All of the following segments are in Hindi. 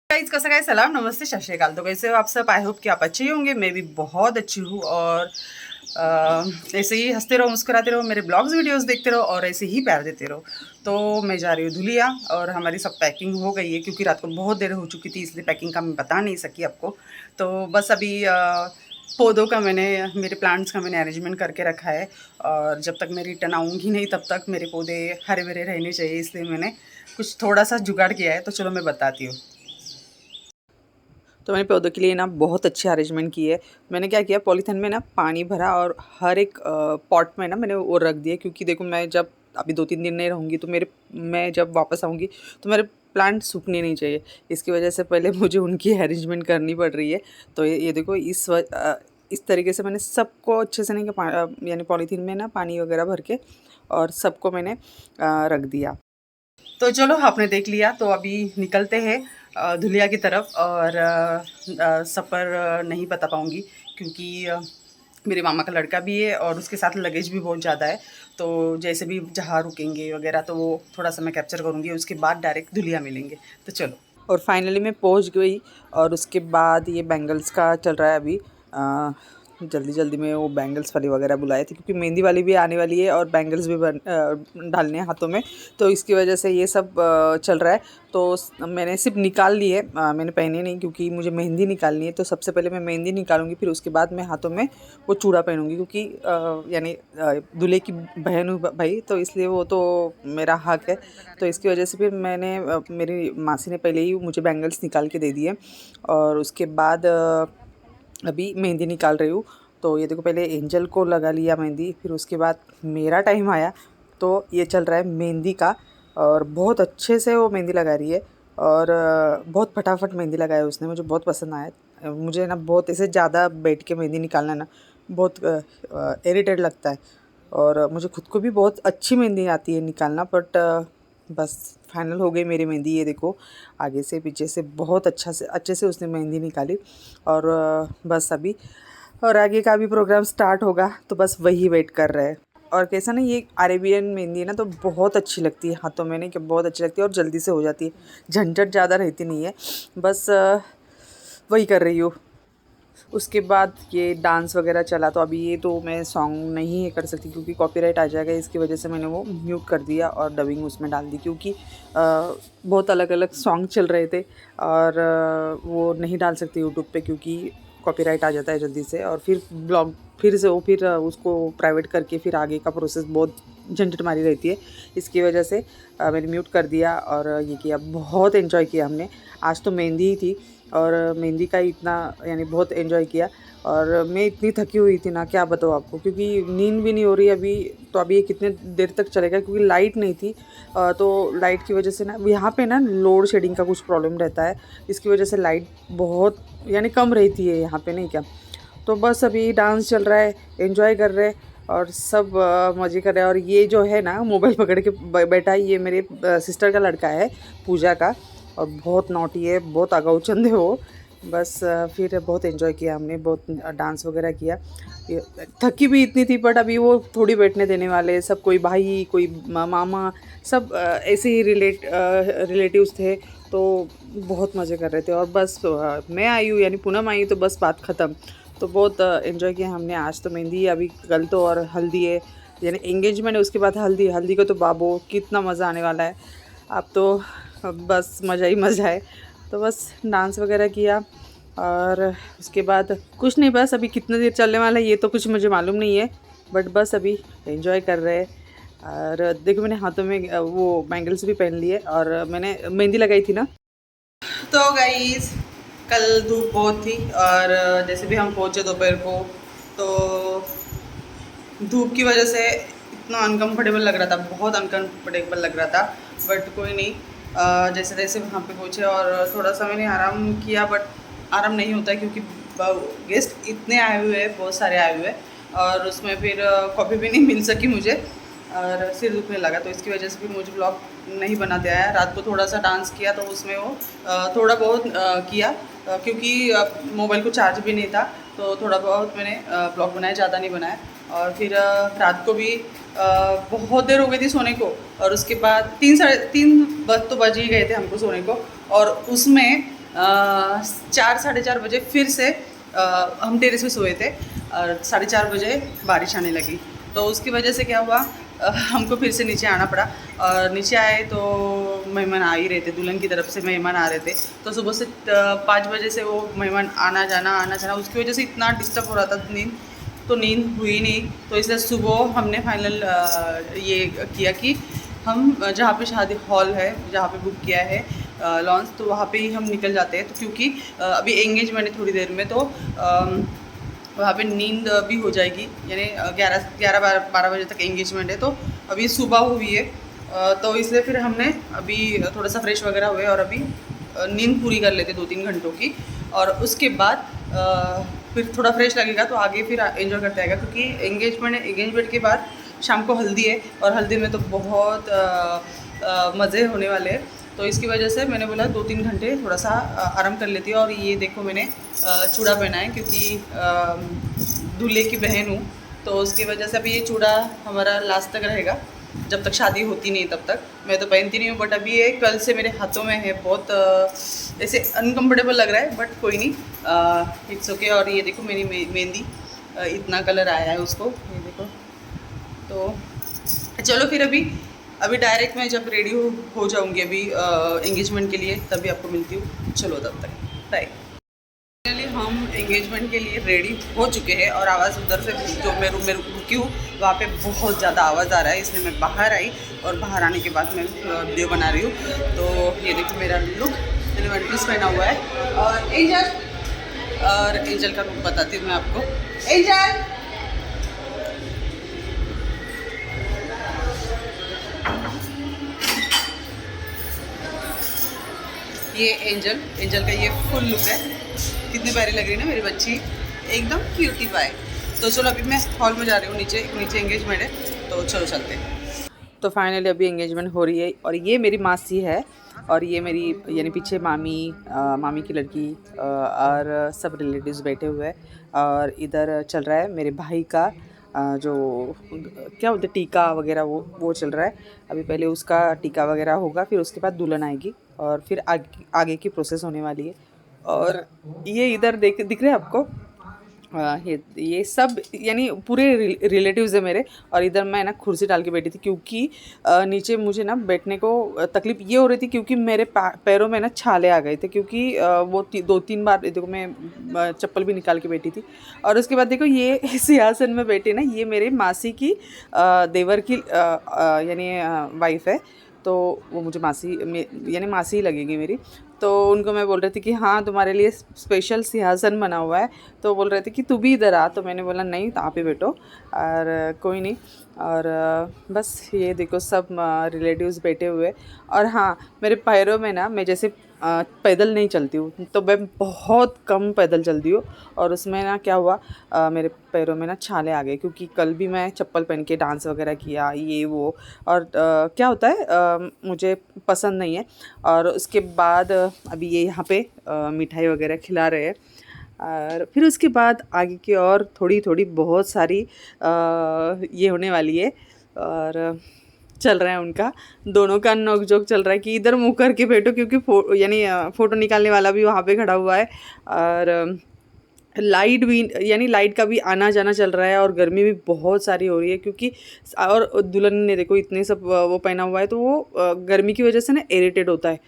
गाइस कैसा गाइस सलाम नमस्ते सत श्री अकाल। तो कैसे हो आप सब? आई होप कि आप अच्छे ही होंगे। मैं भी बहुत अच्छी हूँ और ऐसे ही हंसते रहो मुस्कुराते रहो, मेरे ब्लॉग्स वीडियोस देखते रहो और ऐसे ही प्यार देते रहो। तो मैं जा रही हूँ धुलिया और हमारी सब पैकिंग हो गई है क्योंकि रात को बहुत देर हो चुकी थी, इसलिए पैकिंग का मैं बता नहीं सकी आपको। तो बस अभी पौधों का मेरे प्लांट्स का मैंने अरेंजमेंट करके रखा है और जब तक मैं रिटर्न आऊँगी नहीं तब तक मेरे पौधे हरे भरे रहने चाहिए, इसलिए मैंने कुछ थोड़ा सा जुगाड़ किया है। तो चलो मैं बताती हूँ। तो मैंने पौधों के लिए ना बहुत अच्छी अरेंजमेंट की है। मैंने क्या किया, पॉलीथिन में ना पानी भरा और हर एक पॉट में ना मैंने वो रख दिया, क्योंकि देखो मैं जब अभी 2-3 दिन नहीं रहूँगी तो मैं जब वापस आऊँगी तो मेरे प्लांट सूखने नहीं चाहिए। इसकी वजह से पहले मुझे उनकी अरेंजमेंट करनी पड़ रही है। तो ये देखो इस तरीके से मैंने सबको अच्छे से नहीं यानी पॉलीथीन में ना पानी वगैरह भर के और सबको मैंने रख दिया। तो चलो आपने देख लिया, तो अभी निकलते हैं धुलिया की तरफ। और सफ़र नहीं बता पाऊँगी क्योंकि मेरे मामा का लड़का भी है और उसके साथ लगेज भी बहुत ज़्यादा है। तो जैसे भी जहाँ रुकेंगे वगैरह तो वो थोड़ा सा मैं कैप्चर करूँगी, उसके बाद डायरेक्ट धुलिया मिलेंगे। तो चलो। और फाइनली मैं पहुँच गई और उसके बाद ये बैंगल्स का चल रहा है अभी। जल्दी जल्दी में वो बैंगल्स वाली वगैरह बुलाए थे क्योंकि मेहंदी वाली भी आने वाली है और बैंगल्स भी डालने हैं हाथों में, तो इसकी वजह से ये सब चल रहा है। तो मैंने सिर्फ निकाल लिए, मैंने पहने नहीं क्योंकि मुझे मेहंदी निकालनी है। तो सबसे पहले मैं मेहंदी निकालूंगी, फिर उसके बाद मैं हाथों में वो चूड़ा पहनूंगी क्योंकि यानी दूल्हे की बहन हूँ भाई, तो इसलिए वो तो मेरा हक है। तो इसकी वजह से फिर मेरी मासी ने पहले ही मुझे बैंगल्स निकाल के दे दिए और उसके बाद अभी मेहंदी निकाल रही हूँ। तो ये देखो, पहले एंजल को लगा लिया मेहंदी, फिर उसके बाद मेरा टाइम आया। तो ये चल रहा है मेहंदी का और बहुत अच्छे से वो मेहंदी लगा रही है और बहुत फटाफट मेहंदी लगाया उसने, मुझे बहुत पसंद आया। मुझे ना बहुत ऐसे ज़्यादा बैठ के मेहंदी निकालना ना बहुत इरिटेट लगता है और मुझे खुद को भी बहुत अच्छी मेहंदी आती है निकालना। बट बस फाइनल हो गई मेरी मेहंदी। ये देखो, आगे से पीछे से बहुत अच्छे से उसने मेहंदी निकाली और बस अभी और आगे का भी प्रोग्राम स्टार्ट होगा, तो बस वही वेट कर रहे हैं। और कैसा ना, ये अरेबियन मेहंदी है ना तो बहुत अच्छी लगती है हाथों में, नहीं कि बहुत अच्छी लगती है और जल्दी से हो जाती है, झंझट ज़्यादा रहती नहीं है। बस वही कर रही हूँ। उसके बाद ये डांस वगैरह चला, तो अभी ये तो मैं सॉन्ग नहीं कर सकती क्योंकि कॉपीराइट आ जाएगा। इसकी वजह से मैंने वो म्यूट कर दिया और डबिंग उसमें डाल दी क्योंकि बहुत अलग अलग सॉन्ग चल रहे थे और वो नहीं डाल सकती यूट्यूब पे क्योंकि कॉपीराइट आ जाता है जल्दी से। और फिर ब्लॉग फिर उसको प्राइवेट करके फिर आगे का प्रोसेस बहुत झंझट मारी रहती है। इसकी वजह से मैंने म्यूट कर दिया और ये किया। बहुत एंजॉय किया हमने। आज तो मेहंदी ही थी और मेहंदी का इतना यानी बहुत एंजॉय किया और मैं इतनी थकी हुई थी ना, क्या बताऊँ आपको, क्योंकि नींद भी नहीं हो रही अभी। तो अभी ये कितने देर तक चलेगा क्योंकि लाइट नहीं थी। तो लाइट की वजह से ना यहाँ पे ना लोड शेडिंग का कुछ प्रॉब्लम रहता है, इसकी वजह से लाइट बहुत यानी कम रहती है यहाँ पे, नहीं क्या। तो बस अभी डांस चल रहा है, एंजॉय कर रहे हैं और सब मज़े कर रहे हैं। और ये जो है ना मोबाइल पकड़ के बैठा है, ये मेरे सिस्टर का लड़का है, पूजा का, और बहुत नॉटी है, बहुत आगाऊ चंद है वो। बस फिर बहुत एंजॉय किया हमने, बहुत डांस वगैरह किया। थकी भी इतनी थी बट अभी वो थोड़ी बैठने देने वाले, सब कोई भाई कोई मामा सब ऐसे ही रिलेटिव्स थे, तो बहुत मज़े कर रहे थे। और बस मैं आई हूँ यानी पूनम आई तो बस बात ख़त्म। तो बहुत एंजॉय किया हमने। आज तो मेहंदी, अभी कल तो और हल्दी है यानी एंगेजमेंट है, उसके बाद हल्दी। हल्दी को तो बाबो कितना मज़ा आने वाला है। अब तो बस मज़ा ही मज़ा है। तो बस डांस वगैरह किया और उसके बाद कुछ नहीं, बस अभी कितने देर चलने वाला है ये तो कुछ मुझे मालूम नहीं है, बट बस अभी एंजॉय कर रहे हैं। और देखो, मैंने हाथों में वो बैंगल्स भी पहन लिए और मैंने मेहंदी लगाई थी ना। तो गाइस, कल धूप बहुत थी और जैसे भी हम पहुँचे दोपहर को, तो धूप की वजह से इतना अनकंफर्टेबल लग रहा था, बहुत अनकंफर्टेबल लग रहा था। बट कोई नहीं, जैसे जैसे वहाँ पे पहुँचे और थोड़ा सा मैंने आराम किया, बट आराम नहीं होता है क्योंकि गेस्ट इतने आए हुए हैं, बहुत सारे आए हुए हैं और उसमें फिर कॉफ़ी भी नहीं मिल सकी मुझे और सिर दुखने लगा। तो इसकी वजह से फिर मुझे ब्लॉग नहीं बनाते आया। रात को थोड़ा सा डांस किया तो उसमें वो थोड़ा बहुत किया क्योंकि मोबाइल को चार्ज भी नहीं था, तो थोड़ा बहुत मैंने ब्लॉग बनाया, ज़्यादा नहीं बनाया। और फिर रात को भी बहुत देर हो गई थी सोने को और उसके बाद 3 साढ़े 3 बज तो बज ही गए थे हमको सोने को। और उसमें 4 साढ़े 4 बजे फिर से हम टेरेस पे सोए थे और 4:30 बजे बारिश आने लगी। तो उसकी वजह से क्या हुआ, हमको फिर से नीचे आना पड़ा। और नीचे आए तो मेहमान आ ही रहे थे, दुल्हन की तरफ से मेहमान आ रहे थे। तो सुबह से 5 बजे से वो मेहमान आना जाना, उसकी वजह से इतना डिस्टर्ब हो रहा था नींद, तो नींद हुई नहीं। तो इसलिए सुबह हमने फाइनल ये किया कि हम जहाँ पे शादी हॉल है, जहाँ पे बुक किया है लॉन्च, तो वहाँ पे ही हम निकल जाते हैं। तो क्योंकि अभी एंगेजमेंट है थोड़ी देर में, तो वहाँ पे नींद भी हो जाएगी, यानी 11-12 बजे तक एंगेजमेंट है। तो अभी सुबह हुई है, तो इसलिए फिर हमने अभी थोड़ा सा फ्रेश वगैरह हुए और अभी नींद पूरी कर लेते 2-3 घंटों की। और उसके बाद फिर थोड़ा फ्रेश लगेगा तो आगे फिर एंजॉय करते आएगा, क्योंकि एंगेजमेंट के बाद शाम को हल्दी है और हल्दी में तो बहुत मज़े होने वाले हैं। तो इसकी वजह से मैंने बोला 2-3 घंटे थोड़ा सा आराम कर लेती हूँ। और ये देखो मैंने चूड़ा पहना है, क्योंकि दूल्हे की बहन हूँ, तो उसकी वजह से अभी ये चूड़ा हमारा लास्ट तक रहेगा, जब तक शादी होती नहीं तब तक। मैं तो पहनती नहीं हूँ, बट अभी ये कल से मेरे हाथों में है, बहुत ऐसे अनकम्फर्टेबल लग रहा है, बट कोई नहीं, इट्स ओके। और ये देखो मेरी मेहंदी इतना कलर आया है उसको, ये देखो। तो चलो फिर अभी डायरेक्ट मैं जब रेडी हो जाऊंगी अभी एंगेजमेंट के लिए, तभी आपको मिलती हूँ। चलो तब तक बाय। फाइनली हम एंगेजमेंट के लिए रेडी हो चुके हैं और आवाज़ उधर से जो मैं रूम में रुकी हूँ वहाँ पे बहुत ज़्यादा आवाज़ आ रहा है, इसलिए मैं बाहर आई। और बाहर आने के बाद मैं वीडियो बना रही हूँ। तो ये देखो मेरा लुक, मैंने वन पीस पहना हुआ है। और एंजल का लुक बताती हूँ मैं आपको। एंजल, ये एंजल का ये फुल लुक है। कितनी प्यारी लग रही है ना मेरी बच्ची, एकदम क्यूटी पाए। तो चलो अभी मैं हॉल में जा रही हूँ, नीचे एंगेजमेंट है, तो चलो चलते हैं। तो फाइनली अभी एंगेजमेंट हो रही है और ये मेरी मासी है और ये मेरी यानी पीछे मामी की लड़की और सब रिलेटिव्स बैठे हुए हैं। और इधर चल रहा है मेरे भाई का जो क्या बोलते टीका वगैरह, वो चल रहा है अभी। पहले उसका टीका वगैरह होगा, फिर उसके बाद दुल्हन आएगी और फिर आगे की प्रोसेस होने वाली है। और ये इधर दिख रहे हैं आपको, ये सब यानी पूरे रिलेटिव्स है मेरे। और इधर मैं ना कुर्सी डाल के बैठी थी, क्योंकि नीचे मुझे ना बैठने को तकलीफ़ ये हो रही थी, क्योंकि मेरे पैरों में ना छाले आ गए थे, क्योंकि वो 2-3 बार देखो मैं चप्पल भी निकाल के बैठी थी। और उसके बाद देखो ये सिंहासन में बैठी ना, ये मेरे मासी की देवर की यानी वाइफ है। तो वो मुझे यानी मासी ही लगेगी मेरी। तो उनको मैं बोल रही थी कि हाँ तुम्हारे लिए स्पेशल सिंहासन बना हुआ है। तो बोल रहे थे कि तू भी इधर आ, तो मैंने बोला नहीं, आप ही बैठो और कोई नहीं। और बस ये देखो सब रिलेटिव्स बैठे हुए। और हाँ, मेरे पैरों में ना, मैं जैसे पैदल नहीं चलती हूँ, तो मैं बहुत कम पैदल चलती हूँ। और उसमें ना क्या हुआ, मेरे पैरों में ना छाले आ गए, क्योंकि कल भी मैं चप्पल पहन के डांस वगैरह किया ये वो। और क्या होता है, मुझे पसंद नहीं है। और उसके बाद अभी ये यहाँ पे मिठाई वगैरह खिला रहे हैं। और फिर उसके बाद आगे की और थोड़ी थोड़ी बहुत सारी ये होने वाली है। और चल रहा है उनका, दोनों का नोक जोक चल रहा है कि इधर मुँह करके बैठो, क्योंकि यानी फ़ोटो निकालने वाला भी वहाँ पे खड़ा हुआ है। और लाइट भी, यानी लाइट का भी आना जाना चल रहा है। और गर्मी भी बहुत सारी हो रही है, क्योंकि और दुल्हन ने देखो इतने सब वो पहना हुआ है, तो वो गर्मी की वजह से ना इरिटेट होता है।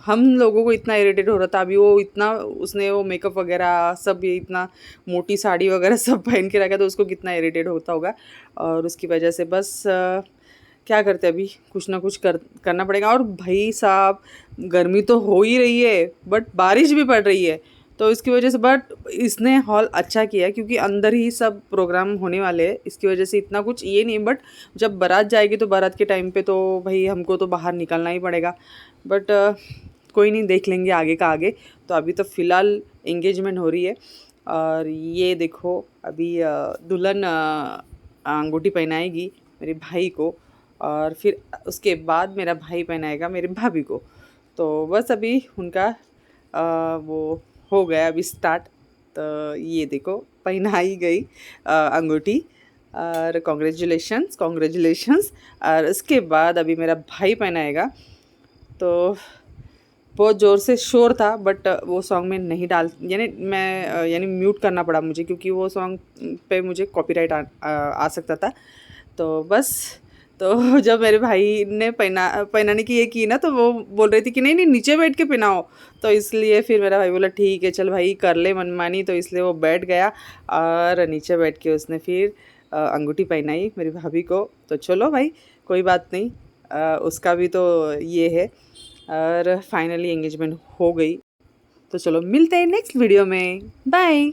हम लोगों को इतना इरिटेट हो रहा था, अभी वो इतना उसने वो मेकअप वगैरह सब, ये इतना मोटी साड़ी वगैरह सब पहन के रखा, तो उसको कितना इरिटेट होता होगा। और उसकी वजह से बस क्या करते, अभी कुछ ना कुछ करना पड़ेगा। और भाई साहब, गर्मी तो हो ही रही है, बट बारिश भी पड़ रही है, तो इसकी वजह से। बट इसने हॉल अच्छा किया, क्योंकि अंदर ही सब प्रोग्राम होने वाले हैं, इसकी वजह से इतना कुछ ये नहीं। बट जब बारात जाएगी, तो बारात के टाइम पे तो भाई हमको तो बाहर निकलना ही पड़ेगा। बट कोई नहीं, देख लेंगे आगे का आगे। तो अभी तो फ़िलहाल एंगेजमेंट हो रही है। और ये देखो अभी दुल्हन अंगूठी पहनाएगी मेरे भाई को, और फिर उसके बाद मेरा भाई पहनाएगा मेरे भाभी को। तो बस अभी उनका वो हो गया अभी स्टार्ट। तो ये देखो पहनाई गई अंगूठी, और कॉन्ग्रेचुलेशंस। और उसके बाद अभी मेरा भाई पहनाएगा। तो बहुत ज़ोर से शोर था, बट वो सॉन्ग में नहीं डाल, यानी म्यूट करना पड़ा मुझे, क्योंकि वो सॉन्ग पे मुझे कॉपीराइट आ सकता था। तो बस, तो जब मेरे भाई ने पहनाने की ये की ना, तो वो बोल रही थी कि नहीं नहीं नीचे बैठ के पहनाओ। तो इसलिए फिर मेरा भाई बोला ठीक है चल भाई कर ले मनमानी, तो इसलिए वो बैठ गया और नीचे बैठ के उसने फिर अंगूठी पहनाई मेरी भाभी को। तो चलो भाई कोई बात नहीं, उसका भी तो ये है। और फाइनली एंगेजमेंट हो गई। तो चलो मिलते हैं नेक्स्ट वीडियो में, बाय।